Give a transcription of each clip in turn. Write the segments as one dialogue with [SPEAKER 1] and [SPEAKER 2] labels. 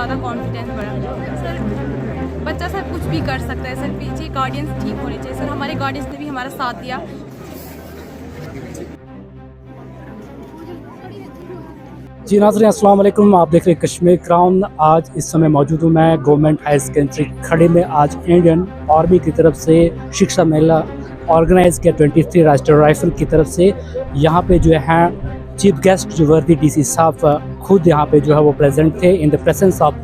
[SPEAKER 1] ज़्यादा कॉन्फिडेंस बढ़ा। सर बच्चा सर कुछ भी कर सकता है सर, पीछे गार्डियंस ठीक होने चाहिए सर। हमारे गार्डियंस ने भी हमारा साथ दिया।
[SPEAKER 2] जी नाज़रीन अस्सलाम वालेकुम, आप देख रहे हैं कश्मीर क्राउन। आज इस समय मौजूद हूँ मैं गवर्नमेंट हाई सेकेंडरी खड़े में। आज इंडियन आर्मी की तरफ से शिक्षा मेला ऑर्गेनाइज किया 23 राष्ट्रीय राइफल की तरफ से। यहाँ पे जो है चीफ गेस्ट जो वर्दी डीसी साहब खुद यहाँ पे जो है वो प्रेजेंट थे। In the presence of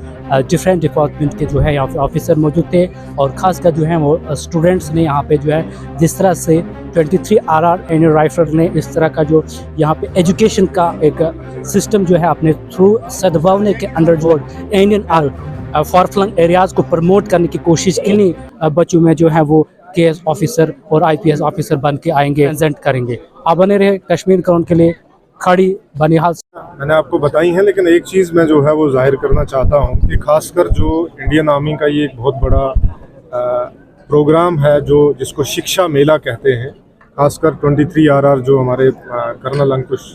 [SPEAKER 2] different department के जो है यहाँ पे ऑफिसर मौजूद थे और ख़ासकर जो है वो स्टूडेंट्स ने यहाँ पे जो है जिस तरह से 23 RR इंडियन राइफल ने इस तरह का जो यहाँ पे एजुकेशन का एक सिस्टम जो है अपने थ्रू सद्भावना के अंडर जो इंडियन फॉरफ्लंग एरियाज़ को प्रमोट करने की कोशिश की। नहीं बच्चों में जो है वो KS ऑफिसर और IPS ऑफिसर बन के आएंगे, प्रेजेंट करेंगे। आप बने रहे कश्मीर क्राउन के लिए खड़ी बनिहाल।
[SPEAKER 3] मैंने आपको बताई है, लेकिन एक चीज़ मैं जो है वो जाहिर करना चाहता हूँ कि खासकर जो इंडियन आर्मी का ये एक बहुत बड़ा प्रोग्राम है जो जिसको शिक्षा मेला कहते हैं, खासकर 23 RR जो हमारे कर्नल अंकुश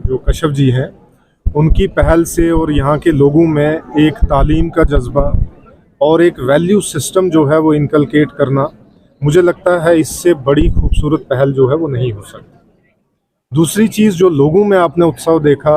[SPEAKER 3] जो कश्यप जी हैं उनकी पहल से और यहाँ के लोगों में एक तालीम का जज्बा और एक वैल्यू सिस्टम जो है वो इनकलकेट करना, मुझे लगता है इससे बड़ी खूबसूरत पहल जो है वो नहीं हो सकती। दूसरी चीज़ जो लोगों में आपने उत्साह देखा,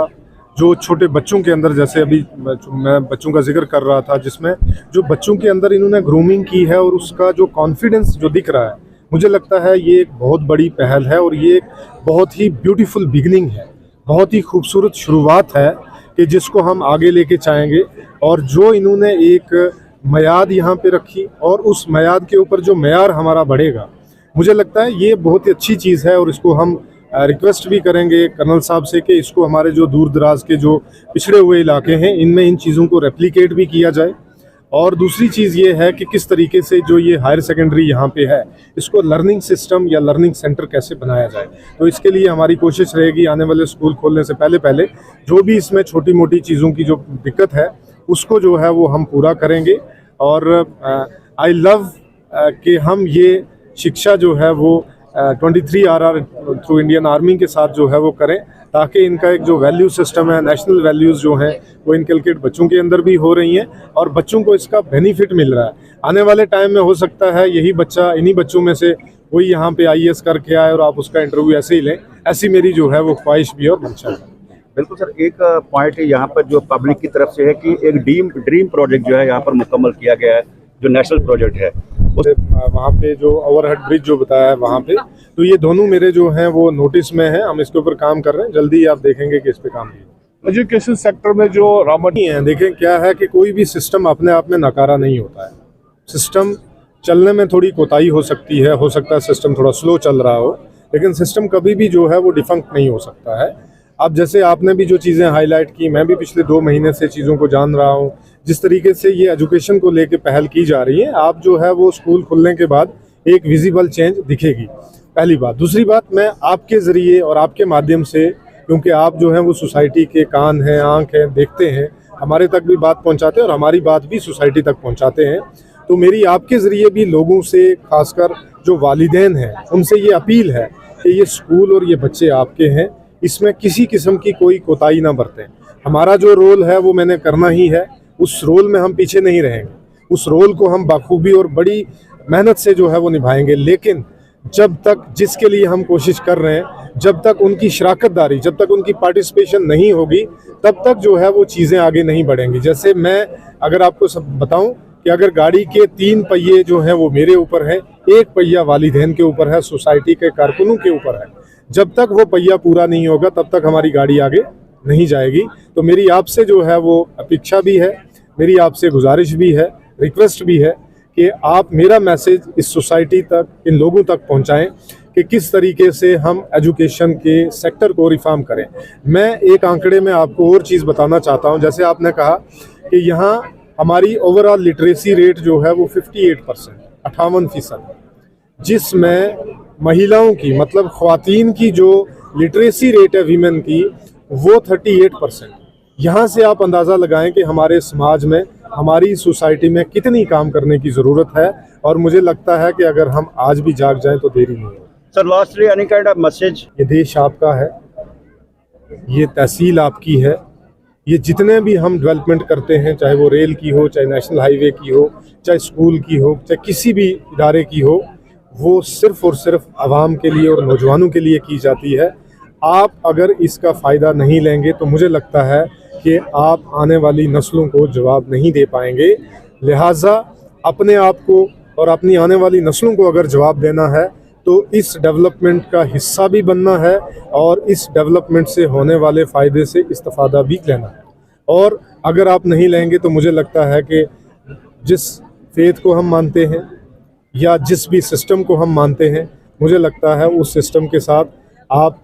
[SPEAKER 3] जो छोटे बच्चों के अंदर, जैसे अभी मैं बच्चों का जिक्र कर रहा था, जिसमें जो बच्चों के अंदर इन्होंने ग्रूमिंग की है और उसका जो कॉन्फिडेंस जो दिख रहा है, मुझे लगता है ये एक बहुत बड़ी पहल है और ये एक बहुत ही ब्यूटीफुल बिगनिंग है, बहुत ही खूबसूरत शुरुआत है कि जिसको हम आगे लेके जाएंगे। और जो इन्होंने एक मयाद यहाँ पे रखी और उस मयाद के ऊपर जो मयार हमारा बढ़ेगा, मुझे लगता है ये बहुत ही अच्छी चीज़ है। और इसको हम रिक्वेस्ट भी करेंगे कर्नल साहब से कि इसको हमारे जो दूर दराज के जो पिछड़े हुए इलाके हैं इनमें इन चीज़ों को रेप्लिकेट भी किया जाए। और दूसरी चीज़ ये है कि किस तरीके से जो ये हायर सेकेंडरी यहाँ पे है इसको लर्निंग सिस्टम या लर्निंग सेंटर कैसे बनाया जाए। तो इसके लिए हमारी कोशिश रहेगी आने वाले स्कूल खोलने से पहले जो भी इसमें छोटी मोटी चीज़ों की जो दिक्कत है उसको जो है वो हम पूरा करेंगे। और आई लव कि हम ये शिक्षा जो है वो 23 RR थ्रू इंडियन आर्मी के साथ जो है वो करें, ताकि इनका एक जो वैल्यू सिस्टम है, नेशनल वैल्यूज़ जो हैं वो इनकलकेट बच्चों के अंदर भी हो रही हैं और बच्चों को इसका बेनिफिट मिल रहा है। आने वाले टाइम में हो सकता है यही बच्चा, इन्हीं बच्चों में से कोई यहाँ पे IAS करके आए और आप उसका इंटरव्यू ऐसे ही लें, ऐसी मेरी जो है वो ख्वाहिश भी है और मंशा है।
[SPEAKER 4] बिल्कुल सर, एक पॉइंट यहाँ पर जो पब्लिक की तरफ से है कि एक ड्रीम प्रोजेक्ट जो है यहाँ पर मुकम्मल किया गया है, जो नेशनल प्रोजेक्ट है
[SPEAKER 3] वहाँ पे जो ओवरहेड ब्रिज जो बताया है वहाँ पे, तो ये दोनों मेरे जो हैं वो नोटिस में हैं, हम इसके ऊपर काम कर रहे हैं। जल्दी आप देखेंगे कि इस पे काम किया। एजुकेशन सेक्टर में जो रामनी है, देखें क्या है कि कोई भी सिस्टम अपने आप में नकारा नहीं होता है। सिस्टम चलने में थोड़ी कोताही हो सकती है, हो सकता है सिस्टम थोड़ा स्लो चल रहा हो, लेकिन सिस्टम कभी भी जो है वो डिफंक्ट नहीं हो सकता है। अब जैसे आपने भी जो चीज़ें हाईलाइट की, मैं भी पिछले 2 महीने से चीज़ों को जान रहा हूँ, जिस तरीके से ये एजुकेशन को लेके पहल की जा रही है, आप जो है वो स्कूल खुलने के बाद एक विजिबल चेंज दिखेगी, पहली बात। दूसरी बात, मैं आपके ज़रिए और आपके माध्यम से, क्योंकि आप जो हैं वो सोसाइटी के कान हैं, आँख हैं, देखते हैं, हमारे तक भी बात पहुँचाते हैं और हमारी बात भी सोसाइटी तक पहुँचाते हैं, तो मेरी आपके ज़रिए भी लोगों से, खासकर जो वालिदैन हैं, उनसे ये अपील है कि ये स्कूल और ये बच्चे आपके हैं, इसमें किसी किस्म की कोई कोताही ना बरतें। हमारा जो रोल है वो मैंने करना ही है, उस रोल में हम पीछे नहीं रहेंगे, उस रोल को हम बखूबी और बड़ी मेहनत से जो है वो निभाएंगे। लेकिन जब तक जिसके लिए हम कोशिश कर रहे हैं, जब तक उनकी शराकतदारी, जब तक उनकी पार्टिसिपेशन नहीं होगी, तब तक जो है वो चीज़ें आगे नहीं बढ़ेंगी। जैसे मैं अगर आपको सब बताऊं कि अगर गाड़ी के 3 पहिए जो हैं वो मेरे ऊपर है, 1 पहिया वालिदैन के ऊपर है, सोसाइटी के कारकुनों के ऊपर है, जब तक वो पहिया पूरा नहीं होगा तब तक हमारी गाड़ी आगे नहीं जाएगी। तो मेरी आपसे जो है वो अपेक्षा भी है, मेरी आपसे गुजारिश भी है, रिक्वेस्ट भी है कि आप मेरा मैसेज इस सोसाइटी तक, इन लोगों तक पहुंचाएं कि किस तरीके से हम एजुकेशन के सेक्टर को रिफॉर्म करें। मैं एक आंकड़े में आपको और चीज़ बताना चाहता हूं। जैसे आपने कहा कि यहाँ हमारी ओवरऑल लिटरेसी रेट जो है वो 58%, 58%, जिसमें महिलाओं की, मतलब ख्वातीन की जो लिटरेसी रेट है वीमेन की, वो 38%। यहाँ से आप अंदाज़ा लगाएं कि हमारे समाज में, हमारी सोसाइटी में कितनी काम करने की ज़रूरत है। और मुझे लगता है कि अगर हम आज भी जाग जाएं तो देरी नहीं होगी।
[SPEAKER 4] Sir, lastly any kind of message?
[SPEAKER 3] ये देश आपका है, ये तहसील आपकी है, ये जितने भी हम डेवलपमेंट करते हैं, चाहे वो रेल की हो, चाहे नेशनल हाईवे की हो, चाहे स्कूल की हो, चाहे किसी भी इदारे की हो, वो सिर्फ और सिर्फ आवाम के लिए और नौजवानों के लिए की जाती है। आप अगर इसका फ़ायदा नहीं लेंगे तो मुझे लगता है कि आप आने वाली नस्लों को जवाब नहीं दे पाएंगे। लिहाजा अपने आप को और अपनी आने वाली नस्लों को अगर जवाब देना है तो इस डेवलपमेंट का हिस्सा भी बनना है और इस डेवलपमेंट से होने वाले फ़ायदे से इस्तिफ़ादा भी लेना है। और अगर आप नहीं लेंगे तो मुझे लगता है कि जिस फेथ को हम मानते हैं या जिस भी सिस्टम को हम मानते हैं, मुझे लगता है उस सिस्टम के साथ आप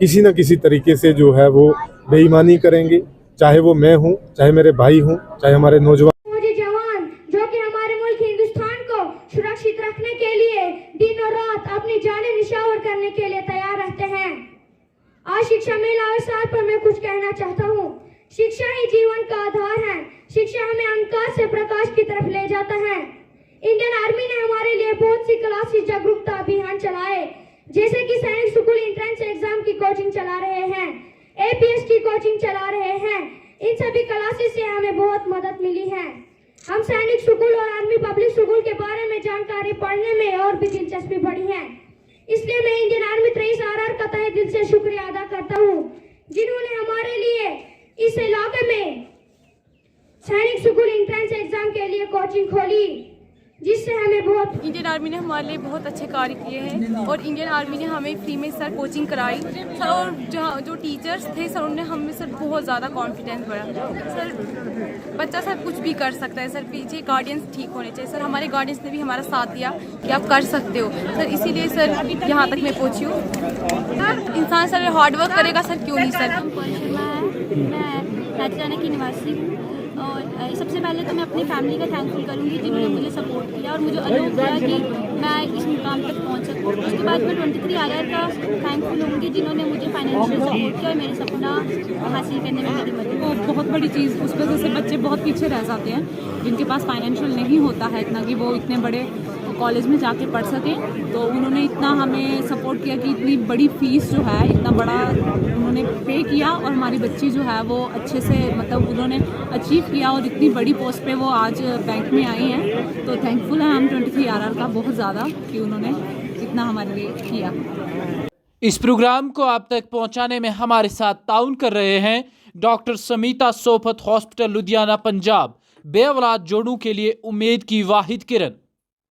[SPEAKER 3] किसी न किसी तरीके से जो है वो बेईमानी करेंगे, चाहे वो मैं हूँ, चाहे मेरे भाई हूँ, चाहे हमारे नौजवान
[SPEAKER 5] जवान जो कि हमारे मुल्क हिंदुस्तान को सुरक्षित रखने के लिए दिन और रात अपनी जानें निछावर करने के लिए तैयार रहते हैं। आज शिक्षा मेला अवसर पर मैं कुछ कहना चाहता हूँ। शिक्षा ही जीवन का आधार है। शिक्षा हमें अंधकार से प्रकाश की तरफ ले जाता है। इंडियन आर्मी ने हमारे लिए बहुत सी क्लासेस जागरूकता अभियान चलाए, जैसे कि सैनिक स्कूल एंट्रेंस एग्जाम की कोचिंग चला रहे हैं, APS की कोचिंग चला रहे हैं। इन सभी क्लासेस से हमें बहुत मदद मिली है। हम सैनिक स्कूल और आर्मी पब्लिक स्कूल के बारे में जानकारी पढ़ने में और भी दिलचस्पी बढ़ी है। इसलिए मैं इंडियन आर्मी 23 RR का तहे दिल से शुक्रिया अदा करता हूँ, जिन्होंने हमारे लिए इस इलाके में सैनिक स्कूल एंट्रेंस एग्जाम के लिए कोचिंग खोली, जिससे हमें बहुत
[SPEAKER 1] इंडियन आर्मी ने हमारे लिए बहुत अच्छे कार्य किए हैं और इंडियन आर्मी ने हमें फ्री में सर कोचिंग कराई सर, और जो टीचर्स थे सर उन्होंने हमें सर बहुत ज़्यादा कॉन्फिडेंस बढ़ा। सर बच्चा सर कुछ भी कर सकता है सर, पीछे गार्डियंस ठीक होने चाहिए सर। हमारे गार्डियंस ने भी हमारा साथ दिया कि आप कर सकते हो सर, इसीलिए सर यहाँ तक मैं पहुँची हूँ। सर इंसान सर हार्डवर्क करेगा सर, क्यों नहीं सर।
[SPEAKER 6] मैं राजस्थान की निवासी हूँ और सबसे पहले तो मैं अपनी फैमिली का थैंकफुल करूँगी जिन्होंने मुझे सपोर्ट किया और मुझे अलाउ किया कि मैं इस मुकाम तक पहुँच सकूँ। उसके बाद मैं 23 RR का थैंकफुल होंगी जिन्होंने मुझे फाइनेंशियल सपोर्ट किया और मेरे सपना हासिल करने में मेरी मदद।
[SPEAKER 7] वो बहुत बड़ी चीज़, उस वजह से बच्चे बहुत पीछे रह जाते हैं जिनके पास फाइनेंशियल नहीं होता है इतना कि वो इतने बड़े कॉलेज में जाके पढ़ सकें। तो उन्होंने इतना हमें सपोर्ट किया कि इतनी बड़ी फ़ीस जो है, इतना बड़ा उन्होंने पे किया और हमारी बच्ची जो है वो अच्छे से मतलब उन्होंने अचीव किया और इतनी बड़ी पोस्ट पे वो आज बैंक में आई हैं। तो थैंकफुल है हम 23 RR का बहुत ज़्यादा कि उन्होंने इतना हमारे लिए किया।
[SPEAKER 8] इस प्रोग्राम को आप तक पहुंचाने में हमारे साथ ताउन कर रहे हैं डॉक्टर समीता सोफत हॉस्पिटल लुधियाना पंजाब, बेऔलाद जोड़ों के लिए उम्मीद की वाहिद किरण।